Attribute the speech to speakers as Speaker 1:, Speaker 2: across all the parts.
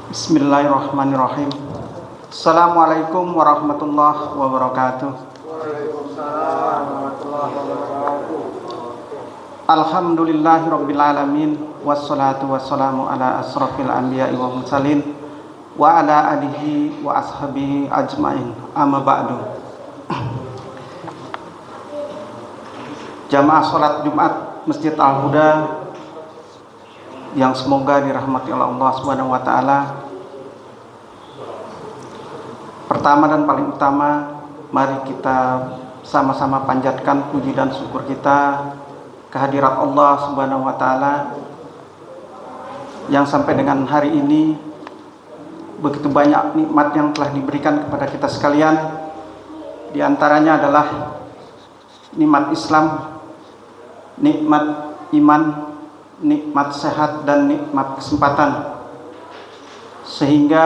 Speaker 1: Bismillahirrahmanirrahim. Assalamualaikum warahmatullahi wabarakatuh.
Speaker 2: Waalaikumsalam warahmatullahi wabarakatuh.
Speaker 1: Alhamdulillahirabbil alamin wassalatu wassalamu ala asrofil anbiya'i wal mursalin wa ala alihi wa ashabihi ajmain. Amma ba'du. Jamaah salat Jumat Masjid Al-Huda yang semoga dirahmati oleh Allah Subhanahu wa taala. Pertama dan paling utama, mari kita sama-sama panjatkan puji dan syukur kita kehadirat Allah Subhanahu wa taala yang sampai dengan hari ini begitu banyak nikmat yang telah diberikan kepada kita sekalian. Di antaranya adalah nikmat Islam, nikmat iman, nikmat sehat, dan nikmat kesempatan, sehingga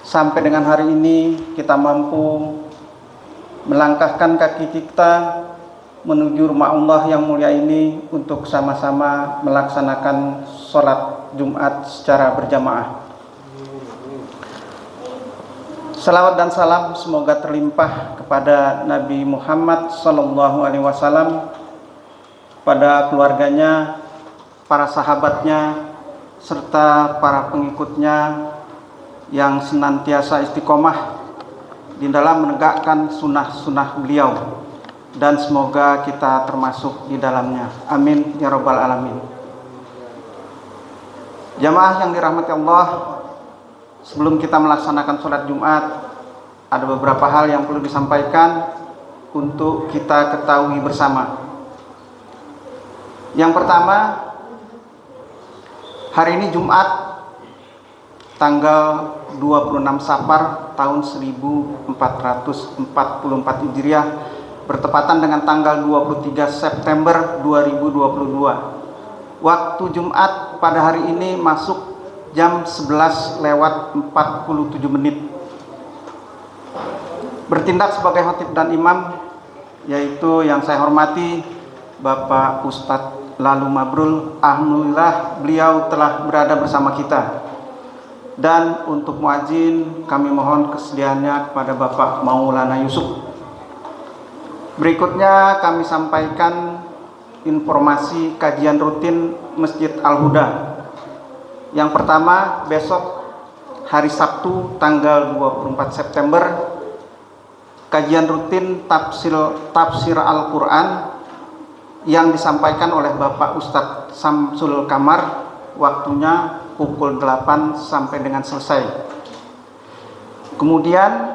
Speaker 1: sampai dengan hari ini kita mampu melangkahkan kaki kita menuju rumah Allah yang mulia ini untuk sama-sama melaksanakan sholat Jumat secara berjamaah. Salawat dan salam semoga terlimpah kepada Nabi Muhammad SAW, pada keluarganya, para sahabatnya, serta para pengikutnya yang senantiasa istiqomah di dalam menegakkan sunnah-sunnah beliau, dan semoga kita termasuk di dalamnya. Amin ya rabbal alamin. Jamaah yang dirahmati Allah, sebelum kita melaksanakan sholat Jumat, ada beberapa hal yang perlu disampaikan untuk kita ketahui bersama. Yang pertama, hari ini Jumat tanggal 26 Safar tahun 1444 Hijriah, bertepatan dengan tanggal 23 September 2022. Waktu Jumat pada hari ini masuk jam 11:47. Bertindak sebagai khatib dan imam, yaitu yang saya hormati Bapak Ustadz Lalu Mabrul. Alhamdulillah beliau telah berada bersama kita. Dan untuk muadzin kami mohon kesediaannya kepada Bapak Maulana Yusuf. Berikutnya kami sampaikan informasi kajian rutin Masjid Al-Huda. Yang pertama, besok hari Sabtu tanggal 24 September, kajian rutin tafsir Al-Quran yang disampaikan oleh Bapak Ustadz Samsul Kamar, waktunya pukul 8 sampai dengan selesai. Kemudian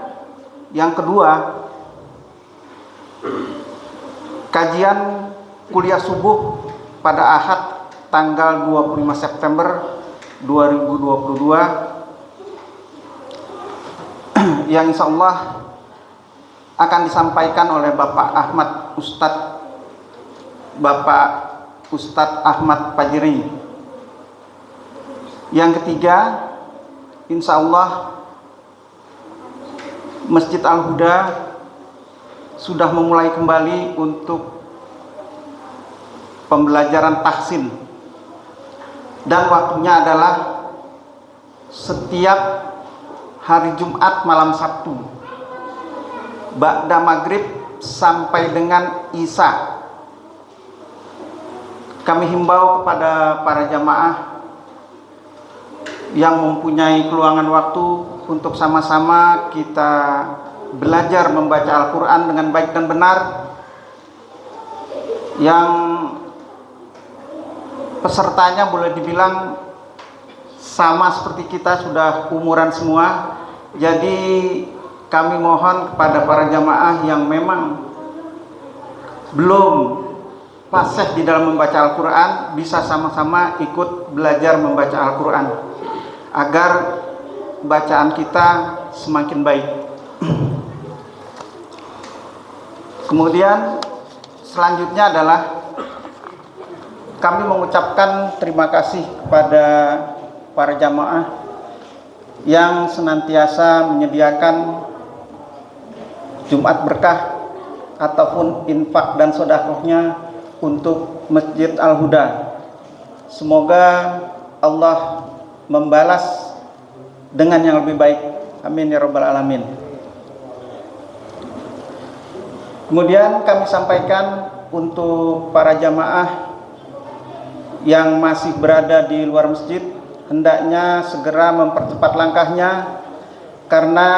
Speaker 1: yang kedua, kajian kuliah subuh pada Ahad tanggal 25 September 2022 yang insya Allah akan disampaikan oleh Bapak Ustadz Ahmad Fajri. Yang ketiga, insya Allah Masjid Al-Huda sudah memulai kembali untuk pembelajaran tahsin, dan waktunya adalah setiap hari Jumat malam Sabtu ba'da maghrib sampai dengan Isya. Kami himbau kepada para jamaah yang mempunyai keluangan waktu untuk sama-sama kita belajar membaca Al-Quran dengan baik dan benar, yang pesertanya boleh dibilang sama seperti kita, sudah umuran semua. Jadi kami mohon kepada para jamaah yang memang belum fasih di dalam membaca Al-Quran, bisa sama-sama ikut belajar membaca Al-Quran agar bacaan kita semakin baik. Kemudian selanjutnya adalah kami mengucapkan terima kasih kepada para jamaah yang senantiasa menyediakan Jumat berkah ataupun infak dan sedekahnya untuk Masjid Al-Huda. Semoga Allah membalas dengan yang lebih baik. Amin ya rabbal alamin. Kemudian kami sampaikan untuk para jamaah yang masih berada di luar masjid, hendaknya segera mempercepat langkahnya karena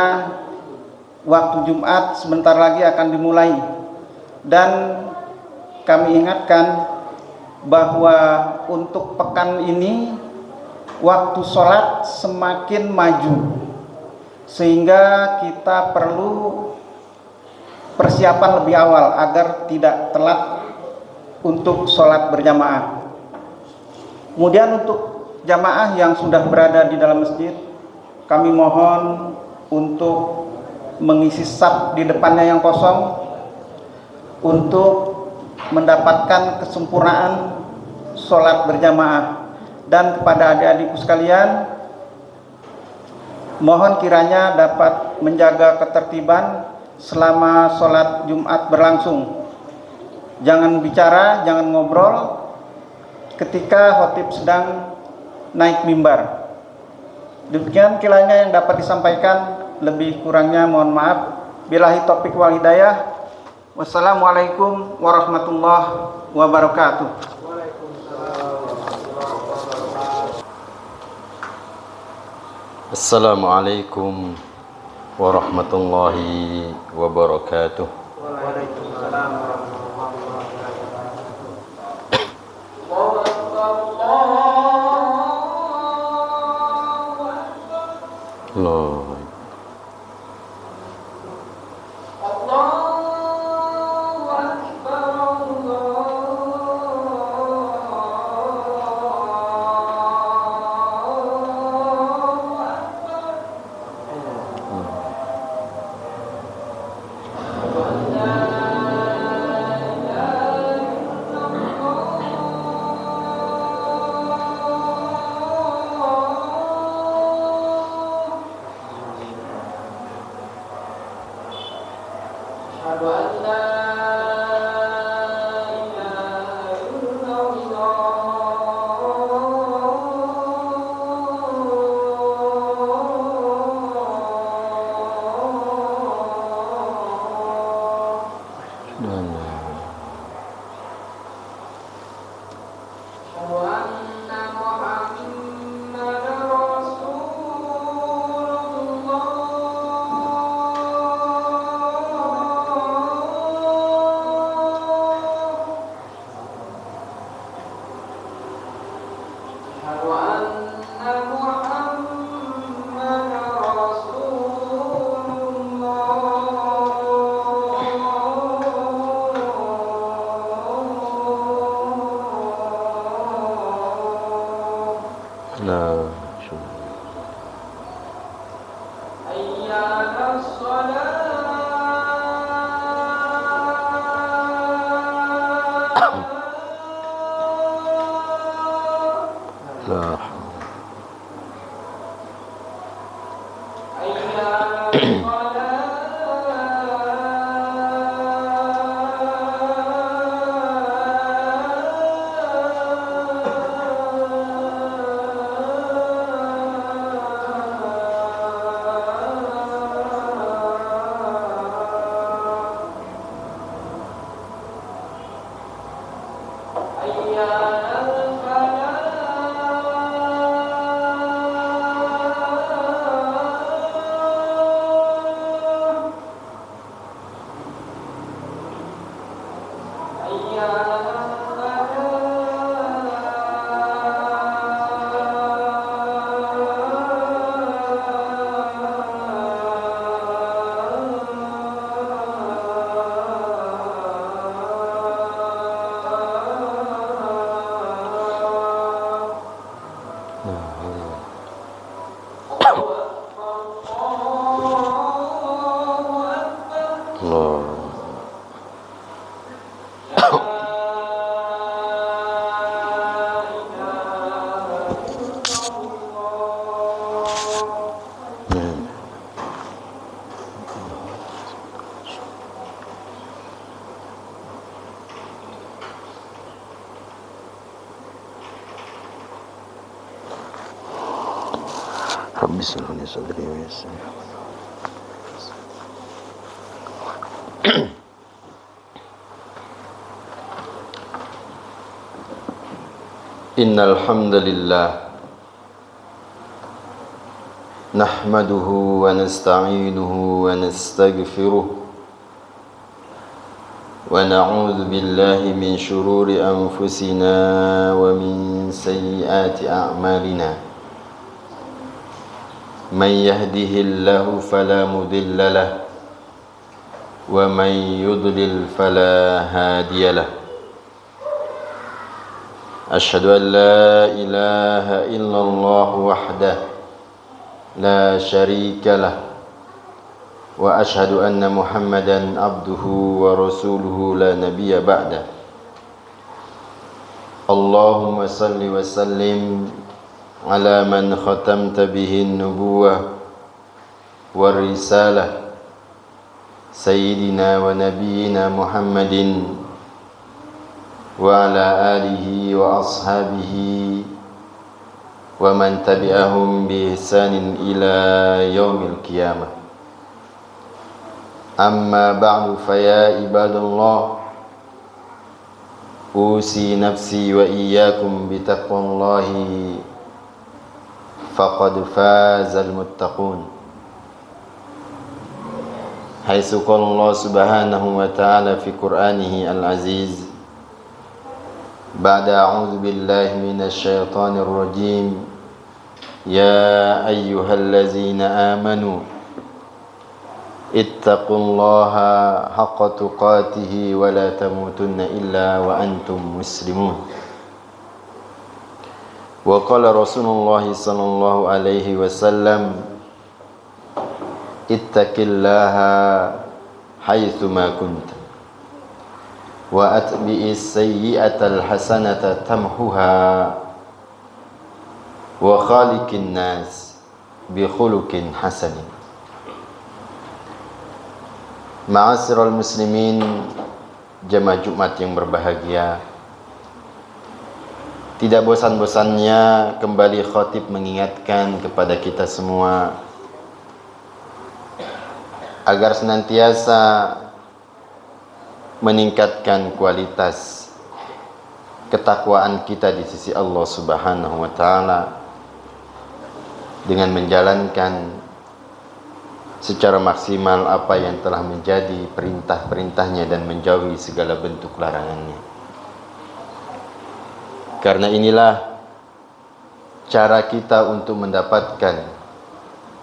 Speaker 1: waktu Jumat sebentar lagi akan dimulai. Dan kami ingatkan bahwa untuk pekan ini waktu sholat semakin maju, sehingga kita perlu persiapan lebih awal agar tidak telat untuk sholat berjamaah. Kemudian untuk jamaah yang sudah berada di dalam masjid, kami mohon untuk mengisi saf di depannya yang kosong untuk mendapatkan kesempurnaan sholat berjamaah. Dan kepada adik-adikku sekalian, mohon kiranya dapat menjaga ketertiban selama sholat Jumat berlangsung. Jangan bicara, jangan ngobrol ketika khotib sedang naik mimbar. Demikian kiranya yang dapat disampaikan, lebih kurangnya mohon maaf. Billahi taufiq wal hidayah. Wassalamualaikum warahmatullahi wabarakatuh.
Speaker 3: Assalamualaikum warahmatullahi wabarakatuh.
Speaker 2: Waalaikumsalam warahmatullahi wabarakatuh.
Speaker 3: Allah. رب اشرح لي صدري ويسر لي أمري. إن الحمد لله نحمده ونستعينه ونستغفره ونعوذ بالله من شرور أنفسنا ومن سيئات أعمالنا من يهده الله فلا مضل له ومن يضلل فلا هادي له أشهد أن لا إله إلا الله وحده لا شريك له وأشهد أن محمدا عبده ورسوله لا نبي بعده اللهم صل وسلم على من ختمت به النبوة والرسالة سيدنا ونبينا محمد وعلى آله وأصحابه ومن تبعهم بإحسان إلى يوم القيامة أما بعد فيا عباد الله أوصي نفسي وإياكم بتقوى الله فقد فاز المتقون حيث قال الله سبحانه وتعالى في قرآنه العزيز بعد أعوذ بالله من الشيطان الرجيم يا أيها الذين آمنوا اتقوا الله حق تقاته ولا تموتن إلا وأنتم مسلمون وقال رسول الله صلى الله عليه وسلم اتق الله حيثما كنت وأتبع السيئة الحسنة تمحها وخالق الناس بخلق حسن. Ma'asyiral muslimin, jemaah Jumat yang berbahagia, tidak bosan-bosannya kembali khatib mengingatkan kepada kita semua agar senantiasa meningkatkan kualitas ketakwaan kita di sisi Allah Subhanahu wa taala dengan menjalankan secara maksimal apa yang telah menjadi perintah-perintahnya dan menjauhi segala bentuk larangannya. Karena inilah cara kita untuk mendapatkan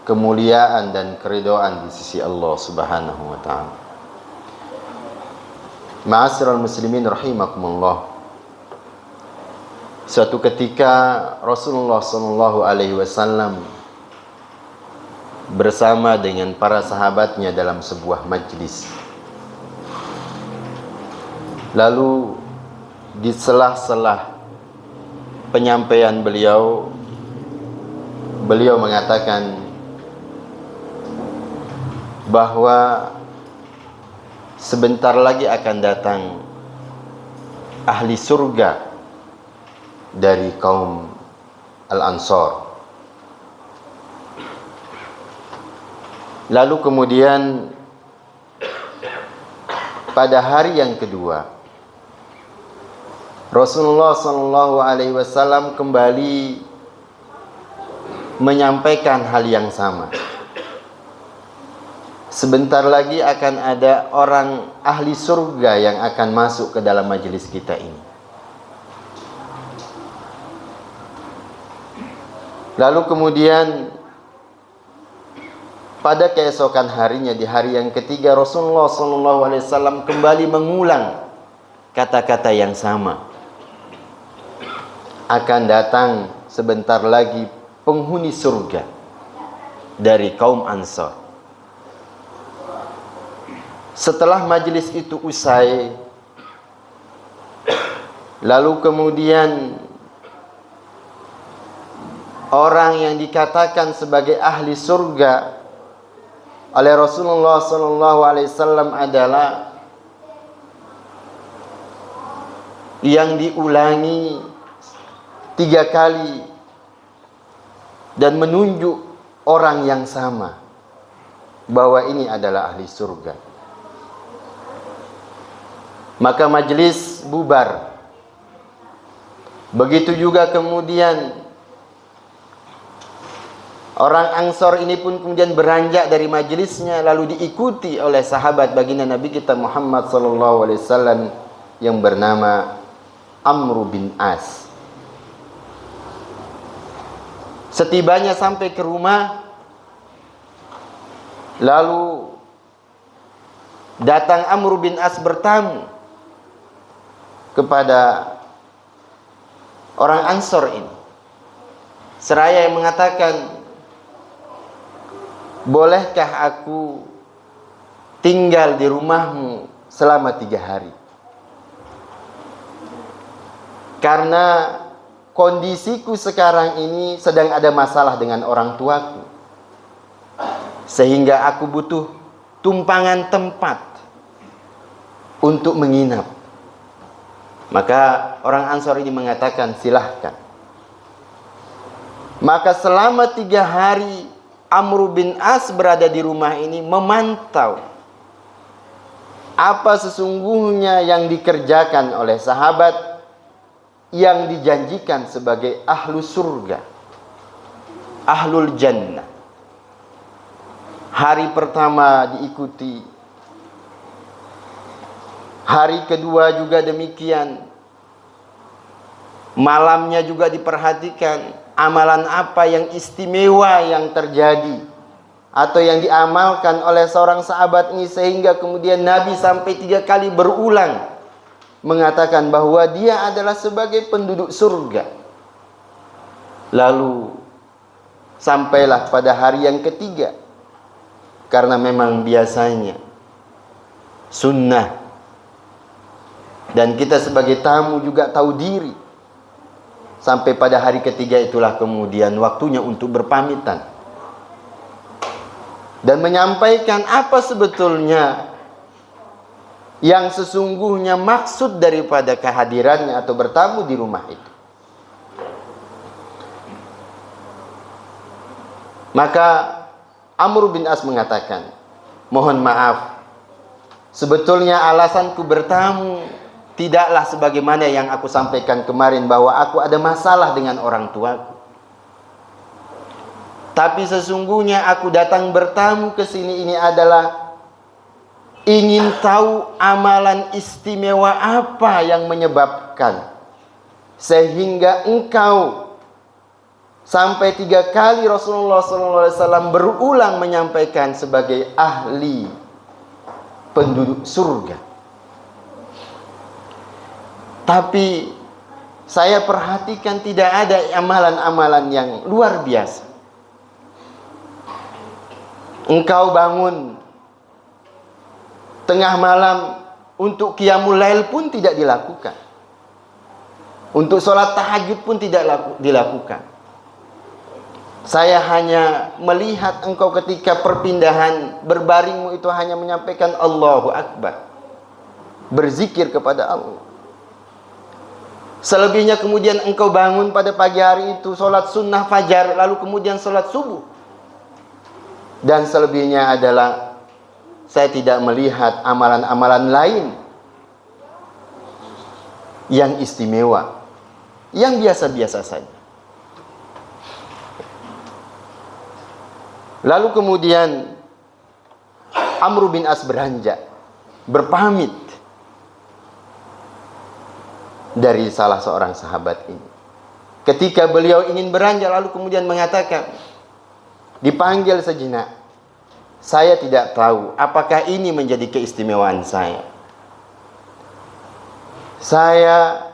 Speaker 3: kemuliaan dan keridhaan di sisi Allah Subhanahu wa taala. Ma'asyiral muslimin rahimakumullah. Suatu ketika Rasulullah sallallahu alaihi wasallam bersama dengan para sahabatnya dalam sebuah majlis. Lalu di sela-sela penyampaian beliau mengatakan bahwa sebentar lagi akan datang ahli surga dari kaum Al-Ansar. Lalu kemudian pada hari yang kedua Rasulullah SAW kembali menyampaikan hal yang sama. Sebentar lagi akan ada orang ahli surga yang akan masuk ke dalam majelis kita ini. Lalu kemudian pada keesokan harinya, di hari yang ketiga, Rasulullah SAW kembali mengulang kata-kata yang sama. Akan datang sebentar lagi penghuni surga dari kaum Ansar. Setelah majelis itu usai, lalu kemudian orang yang dikatakan sebagai ahli surga oleh Rasulullah SAW adalah yang diulangi 3 kali dan menunjuk orang yang sama bahwa ini adalah ahli surga. Maka majelis bubar. Begitu juga kemudian orang Ansor ini pun kemudian beranjak dari majelisnya, lalu diikuti oleh sahabat baginda Nabi kita Muhammad SAW yang bernama Amr bin As. Setibanya sampai ke rumah, lalu datang Amr bin As bertamu kepada orang Ansor ini. Seraya yang mengatakan, bolehkah aku tinggal di rumahmu selama 3 hari? Karena kondisiku sekarang ini sedang ada masalah dengan orang tuaku, sehingga aku butuh tumpangan tempat untuk menginap. Maka orang Ansor ini mengatakan, silahkan. Maka selama 3 hari Amr bin As berada di rumah ini memantau apa sesungguhnya yang dikerjakan oleh sahabat yang dijanjikan sebagai ahlu surga, ahlul jannah. Hari pertama diikuti, hari kedua juga demikian, malamnya juga diperhatikan amalan apa yang istimewa yang terjadi atau yang diamalkan oleh seorang sahabat ini, sehingga kemudian Nabi sampai 3 kali berulang mengatakan bahwa dia adalah sebagai penduduk surga. Lalu sampailah pada hari yang ketiga, karena memang biasanya sunnah dan kita sebagai tamu juga tahu diri. Sampai pada hari ketiga itulah kemudian waktunya untuk berpamitan dan menyampaikan apa sebetulnya yang sesungguhnya maksud daripada kehadirannya atau bertamu di rumah itu. Maka Amr bin As mengatakan, mohon maaf, sebetulnya alasanku bertamu tidaklah sebagaimana yang aku sampaikan kemarin, bahwa aku ada masalah dengan orang tuaku. Tapi sesungguhnya aku datang bertamu ke sini ini adalah ingin tahu amalan istimewa apa yang menyebabkan sehingga engkau sampai 3 kali Rasulullah SAW berulang menyampaikan sebagai ahli penduduk surga. Tapi saya perhatikan tidak ada amalan-amalan yang luar biasa. Engkau bangun tengah malam untuk qiyamul lail pun tidak dilakukan. Untuk sholat tahajud pun tidak dilakukan. Saya hanya melihat engkau ketika perpindahan berbaringmu itu hanya menyampaikan Allahu Akbar, berzikir kepada Allah. Selebihnya kemudian engkau bangun pada pagi hari itu sholat sunnah fajar, lalu kemudian sholat subuh. Dan selebihnya adalah saya tidak melihat amalan-amalan lain yang istimewa, yang biasa-biasa saja. Lalu kemudian Amr bin As beranjak, berpamit dari salah seorang sahabat ini. Ketika beliau ingin beranjak, lalu kemudian mengatakan, dipanggil sejenak, saya tidak tahu apakah ini menjadi keistimewaan saya. Saya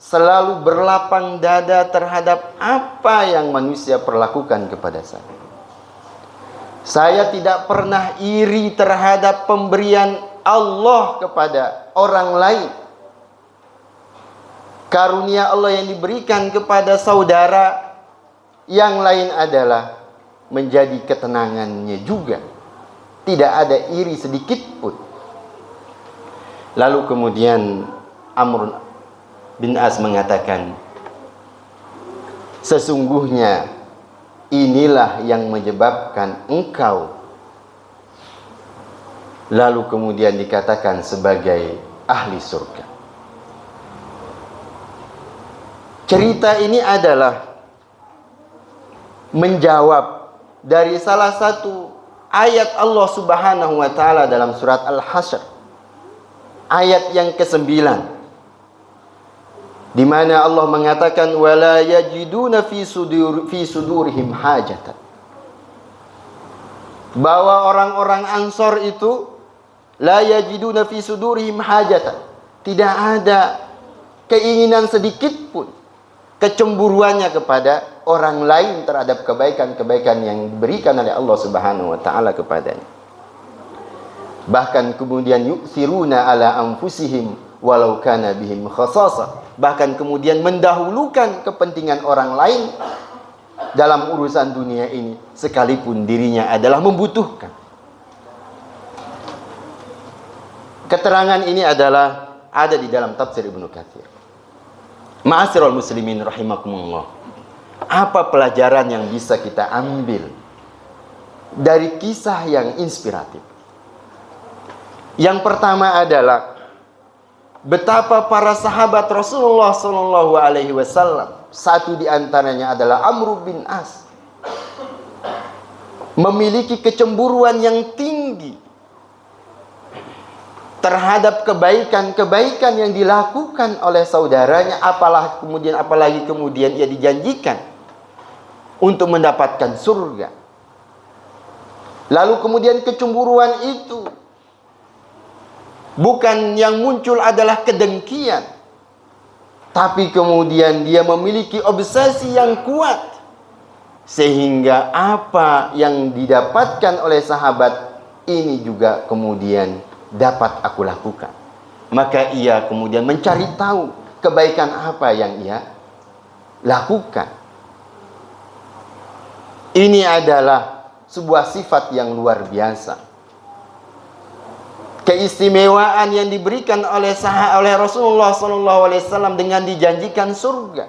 Speaker 3: selalu berlapang dada terhadap apa yang manusia perlakukan kepada saya. Saya tidak pernah iri terhadap pemberian Allah kepada orang lain. Karunia Allah yang diberikan kepada saudara yang lain adalah menjadi ketenangannya juga. Tidak ada iri sedikit pun. Lalu kemudian Amr bin As mengatakan, sesungguhnya inilah yang menyebabkan engkau lalu kemudian dikatakan sebagai ahli surga. Cerita ini adalah menjawab dari salah satu ayat Allah Subhanahu wa taala dalam surat Al-Hasyr, ayat yang ke-9, di mana Allah mengatakan wala yajiduna fi sudurihim hajatan, bahwa orang-orang Ansor itu la yajiduna fi sudurihim hajatan, tidak ada keinginan sedikit pun kecemburuannya kepada orang lain terhadap kebaikan-kebaikan yang diberikan oleh Allah Subhanahu wa taala kepadanya. Bahkan kemudian yu'thiruna ala anfusihim walau kana bihim khasasah, bahkan kemudian mendahulukan kepentingan orang lain dalam urusan dunia ini sekalipun dirinya adalah membutuhkan. Keterangan ini adalah ada di dalam tafsir Ibnu Katsir. Ma'asyiral muslimin rahimakumullah. Apa pelajaran yang bisa kita ambil dari kisah yang inspiratif? Yang pertama adalah betapa para sahabat Rasulullah sallallahu alaihi wasallam, satu di antaranya adalah Amr bin As, memiliki kecemburuan yang tinggi terhadap kebaikan-kebaikan yang dilakukan oleh saudaranya, apalagi kemudian ia dijanjikan untuk mendapatkan surga. Lalu kemudian kecemburuan itu bukan yang muncul adalah kedengkian, tapi kemudian dia memiliki obsesi yang kuat, sehingga apa yang didapatkan oleh sahabat ini juga kemudian dapat aku lakukan. Maka ia kemudian mencari tahu kebaikan apa yang ia lakukan. Ini adalah sebuah sifat yang luar biasa, keistimewaan yang diberikan oleh Rasulullah SAW dengan dijanjikan surga.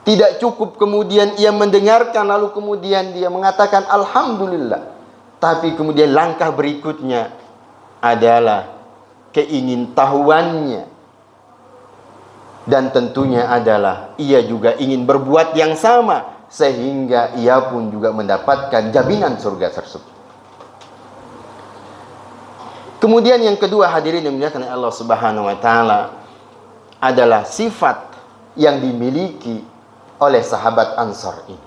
Speaker 3: Tidak cukup kemudian ia mendengarkan lalu kemudian dia mengatakan alhamdulillah, tapi kemudian langkah berikutnya adalah keingintahuannya, dan tentunya adalah ia juga ingin berbuat yang sama, sehingga ia pun juga mendapatkan jaminan surga tersebut. Kemudian yang kedua, hadirin yang dimuliakan oleh Allah Subhanahu wa taala, adalah sifat yang dimiliki oleh sahabat Ansor ini.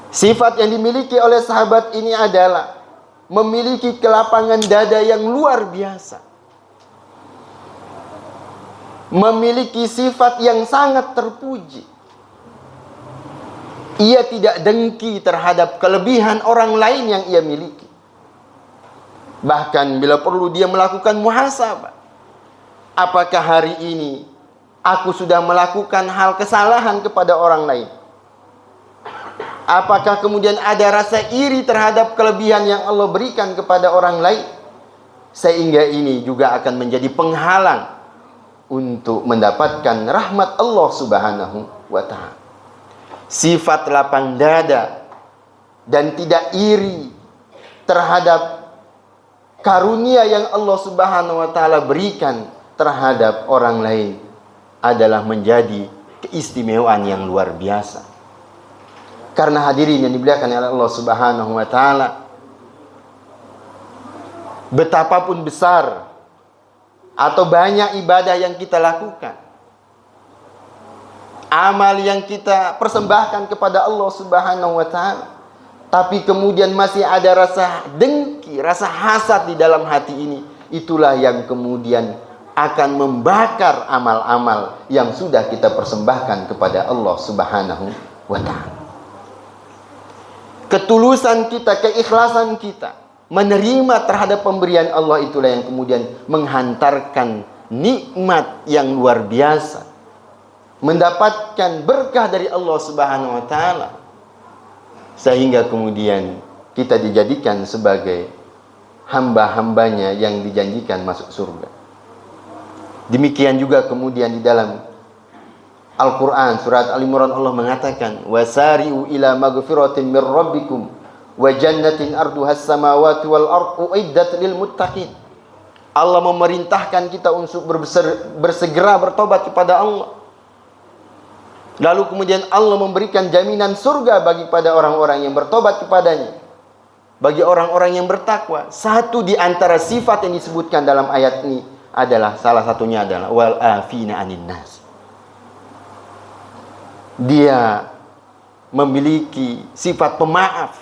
Speaker 3: Sifat yang dimiliki oleh sahabat ini adalah memiliki kelapangan dada yang luar biasa, memiliki sifat yang sangat terpuji. Ia tidak dengki terhadap kelebihan orang lain yang ia miliki. Bahkan bila perlu dia melakukan muhasabah, apakah hari ini aku sudah melakukan hal kesalahan kepada orang lain? Apakah kemudian ada rasa iri terhadap kelebihan yang Allah berikan kepada orang lain, sehingga ini juga akan menjadi penghalang untuk mendapatkan rahmat Allah Subhanahu wa taala. Sifat lapang dada dan tidak iri terhadap karunia yang Allah Subhanahu wa taala berikan terhadap orang lain adalah menjadi keistimewaan yang luar biasa. Karena hadirin yang dimuliakan oleh Allah Subhanahu wa taala, betapapun besar atau banyak ibadah yang kita lakukan, amal yang kita persembahkan kepada Allah Subhanahu wa taala, tapi kemudian masih ada rasa dengki, rasa hasad di dalam hati ini, itulah yang kemudian akan membakar amal-amal yang sudah kita persembahkan kepada Allah Subhanahu wa taala. Ketulusan kita, keikhlasan kita menerima terhadap pemberian Allah itulah yang kemudian menghantarkan nikmat yang luar biasa, mendapatkan berkah dari Allah Subhanahu wa taala, sehingga kemudian kita dijadikan sebagai hamba-hambanya yang dijanjikan masuk surga. Demikian juga kemudian di dalam Al-Quran surat Al-Imran Allah mengatakan, wasari'u ila magfiratin min rabbikum wa jannatin arduhas samawati wal ardu uiddat lil muttaqin. Allah memerintahkan kita untuk bersegera bertobat kepada Allah. Lalu kemudian Allah memberikan jaminan surga bagi pada orang-orang yang bertobat kepadanya, bagi orang-orang yang bertakwa. Satu di antara sifat yang disebutkan dalam ayat ini adalah, salah satunya adalah wal afina anin nas. Dia memiliki sifat pemaaf,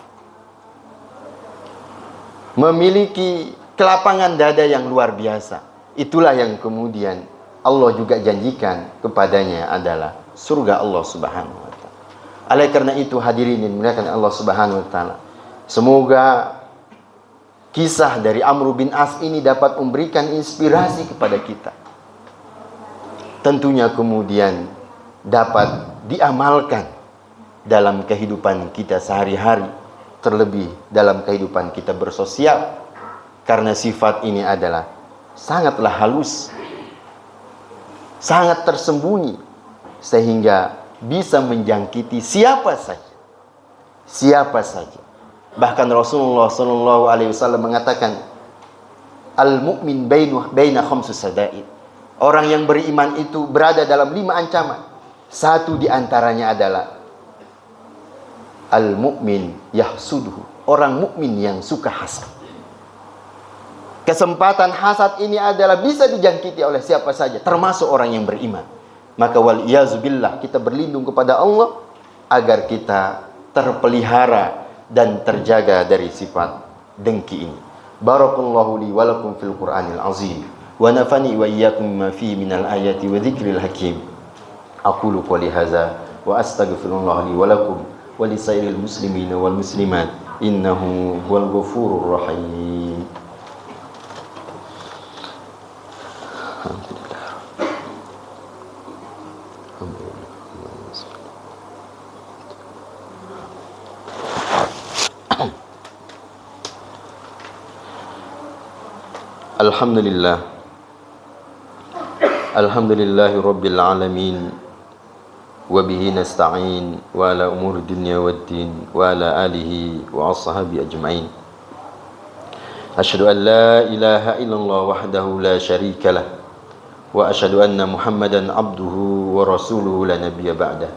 Speaker 3: memiliki kelapangan dada yang luar biasa. Itulah yang kemudian Allah juga janjikan kepadanya adalah surga Allah Subhanahu wa taala. Oleh karena itu hadirin yang dimuliakan Allah Subhanahu wa taala, semoga kisah dari Amr bin As ini dapat memberikan inspirasi kepada kita. Tentunya kemudian dapat diamalkan dalam kehidupan kita sehari-hari, terlebih dalam kehidupan kita bersosial, karena sifat ini adalah sangatlah halus, sangat tersembunyi, sehingga bisa menjangkiti siapa saja. Bahkan Rasulullah SAW mengatakan, al-mu'min baina khamsu sadaid. Orang yang beriman itu berada dalam 5 ancaman. Satu di antaranya adalah al-mu'min yahsuduhu, orang mukmin yang suka hasad. Kesempatan hasad ini adalah bisa dijangkiti oleh siapa saja, termasuk orang yang beriman. Maka wal iyazubillah, kita berlindung kepada Allah agar kita terpelihara dan terjaga dari sifat dengki ini. Barakallahu li wa lakum fil Qur'anil azim wa nafani wa iyyakum ma fihi minal ayati wa dzikril hakim. Aqulu qouli hadza wa astaghfirullah li wa lakum wa lisairil muslimina wal muslimat innahu huwal ghafurur rahim. Alhamdulillah, alhamdulillahi rabbil alamin, wa bihi nasta'in, wa ala umuri dunya waddin, wa ala alihi wa ashabi ajma'in. Asyhadu an la ilaha illallah wahdahu la syarika lah, wa asyhadu anna Muhammadan abduhu wa rasuluhu la nabiyya ba'dah.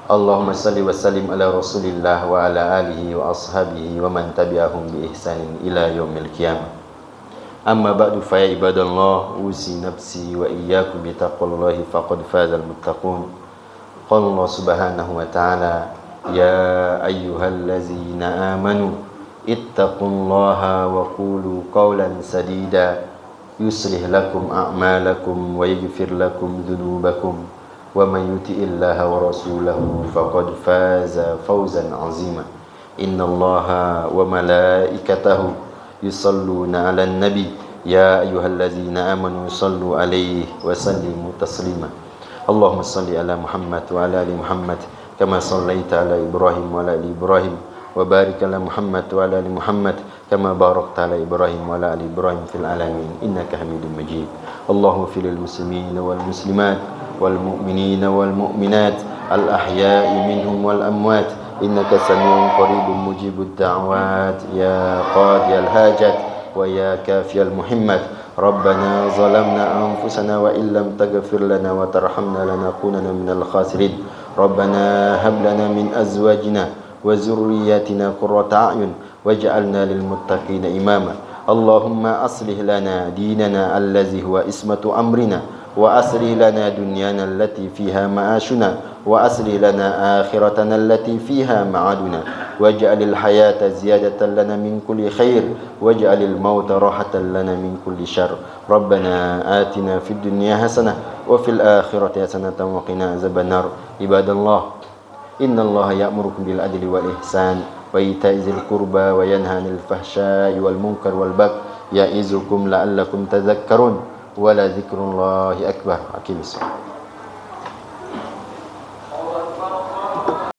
Speaker 3: Allahumma salli wa sallim ala rasulillah wa ala alihi wa ashabihi wa man tabi'ahum bi ihsanin ila yaumil qiyamah. Amma ba'du fa ya ibadallah, usi nafsi wa iyyakum bi taqwallahi faqad fazal muttaqun. Qala Allah subhanahu wa ta'ala, ya ayyuhallazina amanu ittaqullaha wa qulu qawlan sadida yuslih lakum a'malakum wa yaghfir lakum dhunubakum wa man yuti'illaha wa rasulahu faqad faza fawzan 'azima. Innallaha wa malaikatahu yusalluna 'alan nabi ya ayyuhallazina amanu sallu 'alaihi wa sallimu taslima. Allahumma salli ala Muhammad wa ala ali Muhammad kama sallaita ala Ibrahim wa ala ali Ibrahim wa barik ala Muhammad wa ala ali Muhammad kama barakta ala Ibrahim wa ala ali Ibrahim fil alamin innaka Hamidum Majid. Allahumma fil muslimina wal muslimat wal mu'minina wal mu'minat al ahya'i minhum wal amwat innaka sami'un qaribun mujibud da'wat ya qadiyal hajat wa ya kafiyal muhimmat. Rabbana zalamna anfusana wa illam taghfir lana wa tarhamna lanakunanna minal khasirin. Rabbana hab lana min azwajina wa zurriyyatina qurrata a'yun waj'alna lil muttaqina imama. Allahumma aslih lana dinana allazi huwa ismatu amrina wa aslih lana dunyana allati fiha ma'ashuna wa aslih lana akhiratana allati fiha ma'aduna waj'alil hayata ziyadatan lana min kulli khair waj'alil mauta rahatan lana min kulli syarr. Rabbana atina fid dunya hasanah wa fil akhirati hasanatan wa qina azabannar. Ibadallah, innallaha ya'murukum bil adli wal ihsan wa ita'izil qurba wa yanha 'anil fahsya'i wal munkar wal baghi ya'izukum la'allakum tadhakkarun wa la dzikrullahi akbar. Aqimis.